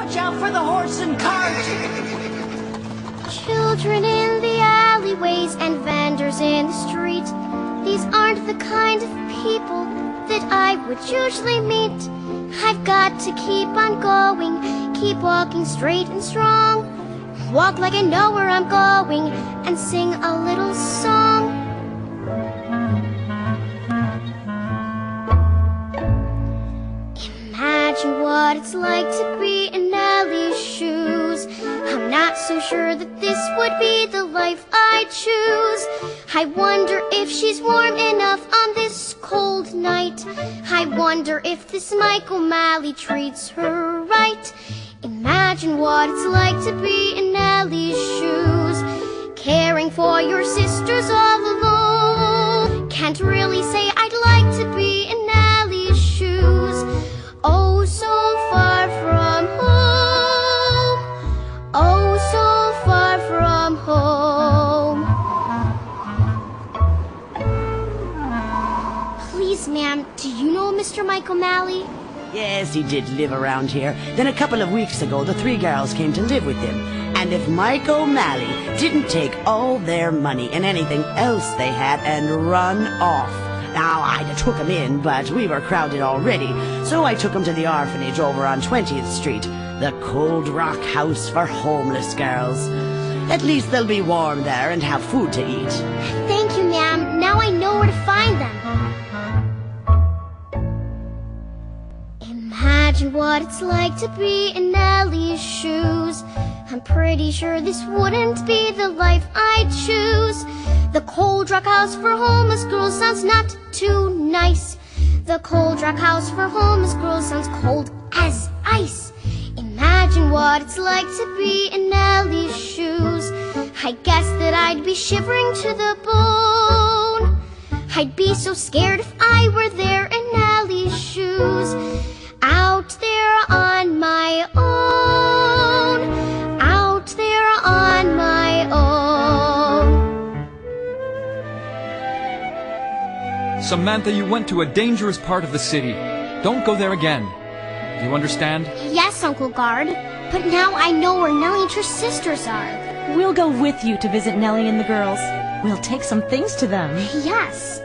watch out for the horse and cart. Children in the alleyways and vendors in the street. These aren't the kind of people that I would usually meet. I've got to keep on going, keep walking straight and strong. Walk like I know where I'm going and sing a little song. Imagine what it's like to be in Nellie's shoes. I'm not so sure that this would be the life I'd choose. I wonder if she's warm enough on this cold night. I wonder if this Mike O'Malley treats her right. Imagine what it's like to be in Nellie's shoes, caring for your sisters all alone. Can't really say I'd like to be in Nellie's shoes. Oh, so far from home. Oh, so far from home. Please, ma'am, do you know Mr. Mike O'Malley? Yes, he did live around here. Then a couple of weeks ago, the three girls came to live with him. And if Mike O'Malley didn't take all their money and anything else they had and run off. Now, I'd have took him in, but we were crowded already, so I took him to the orphanage over on 20th Street, the Cold Rock House for Homeless Girls. At least they'll be warm there and have food to eat. Thank you, ma'am. Now I know where to find them. Imagine what it's like to be in Nellie's shoes. I'm pretty sure this wouldn't be the life I'd choose. The Cold Rock House for Homeless Girls sounds not too nice. The Cold Rock House for Homeless Girls sounds cold as ice. Imagine what it's like to be in Nellie's shoes. I guess that I'd be shivering to the bone. I'd be so scared if I were there in Nellie's shoes. Out there on my own. Out there on my own. Samantha, you went to a dangerous part of the city. Don't go there again. Do you understand? Yes, Uncle Guard. But now I know where Nellie and her sisters are. We'll go with you to visit Nellie and the girls. We'll take some things to them. Yes.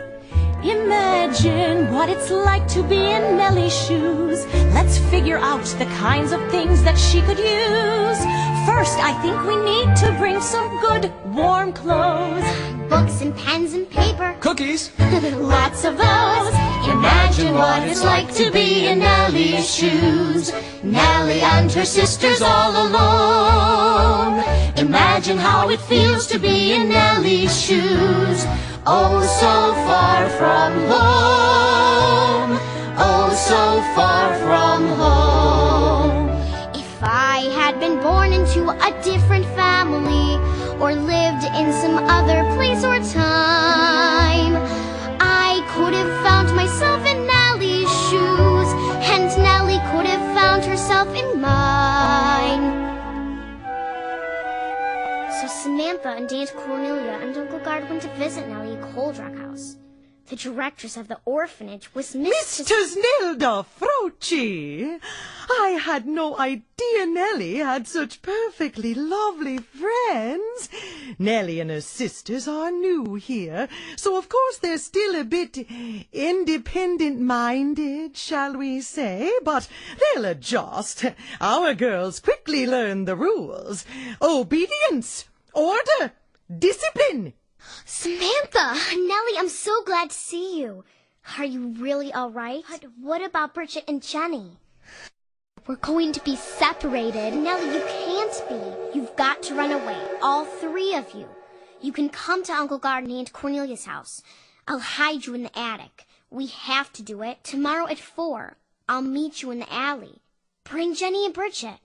Imagine what it's like to be in Nellie's shoes. Let's figure out the kinds of things that she could use. First, I think we need to bring some good, warm clothes. Books and pens and paper. Cookies! Lots of those. Imagine what it's like to be in Nellie's shoes. Nellie and her sisters all alone. Imagine how it feels to be in Nellie's shoes. Oh, so far from home. Oh, so far from home. If I had been born into a different family, or lived in some other place or time, I could have found myself in Nellie's shoes, and Nellie could have found herself in mine. So Samantha and Aunt Cornelia and Uncle Guard went to visit Nellie at Cold Rock House. The directress of the orphanage was Mr. Snilda Froci. I had no idea Nellie had such perfectly lovely friends. Nellie and her sisters are new here, so of course they're still a bit independent-minded, shall we say, but they'll adjust. Our girls quickly learn the rules. Obedience, order, discipline. Samantha! Nellie, I'm so glad to see you. Are you really all right? But what about Bridget and Jenny? We're going to be separated. Nellie, you can't be. You've got to run away, all three of you. You can come to Uncle Guard and Aunt Cornelia's house. I'll hide you in the attic. We have to do it. Tomorrow at 4, I'll meet you in the alley. Bring Jenny and Bridget.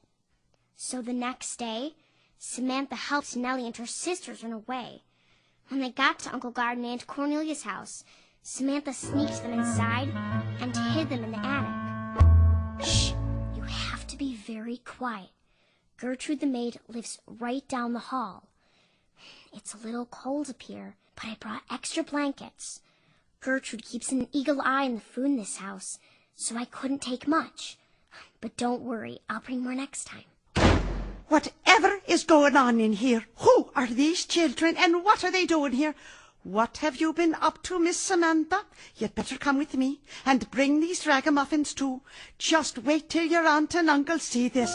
So the next day, Samantha helped Nellie and her sisters run away. When they got to Uncle Guard and Aunt Cornelia's house, Samantha sneaked them inside and hid them in the attic. Shh! You have to be very quiet. Gertrude the maid lives right down the hall. It's a little cold up here, but I brought extra blankets. Gertrude keeps an eagle eye on the food in this house, so I couldn't take much. But don't worry, I'll bring more next time. Whatever is going on in here? Who are these children and what are they doing here? What have you been up to, Miss Samantha? You'd better come with me and bring these ragamuffins too. Just wait till your aunt and uncle see this.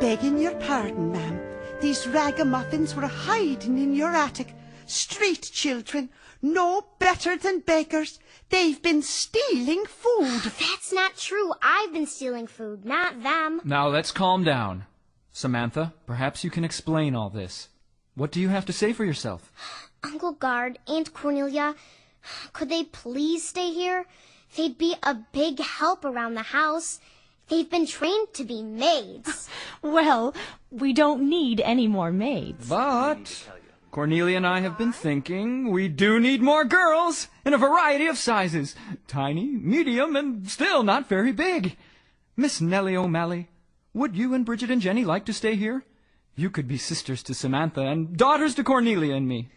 Begging your pardon, ma'am. These ragamuffins were hiding in your attic. Street children, no better than beggars. They've been stealing food. That's not true. I've been stealing food, not them. Now let's calm down. Samantha, perhaps you can explain all this. What do you have to say for yourself? Uncle Guard, Aunt Cornelia, could they please stay here? They'd be a big help around the house. They've been trained to be maids. Well, we don't need any more maids. But Cornelia and I have been thinking we do need more girls in a variety of sizes. Tiny, medium, and still not very big. Miss Nellie O'Malley, would you and Bridget and Jenny like to stay here? You could be sisters to Samantha and daughters to Cornelia and me.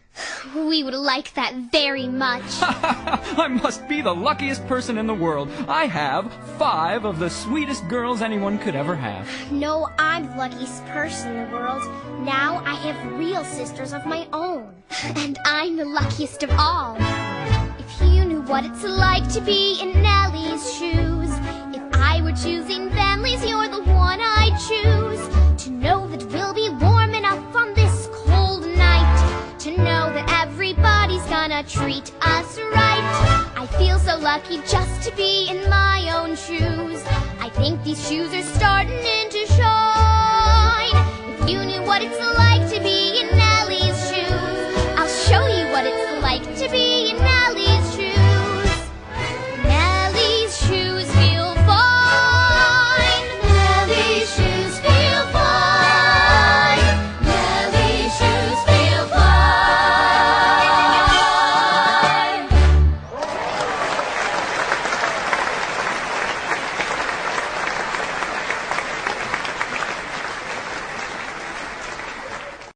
We would like that very much. I must be the luckiest person in the world. I have 5 of the sweetest girls anyone could ever have. No, I'm the luckiest person in the world. Now I have real sisters of my own. And I'm the luckiest of all. If you knew what it's like to be in Nellie's shoes. If I were choosing families, you're the one I'd choose. To know that we'll be warm enough on this cold night. To know that everybody's gonna treat us right. I feel so lucky just to be in my own shoes. I think these shoes are starting to shine. If you knew what it's like to be in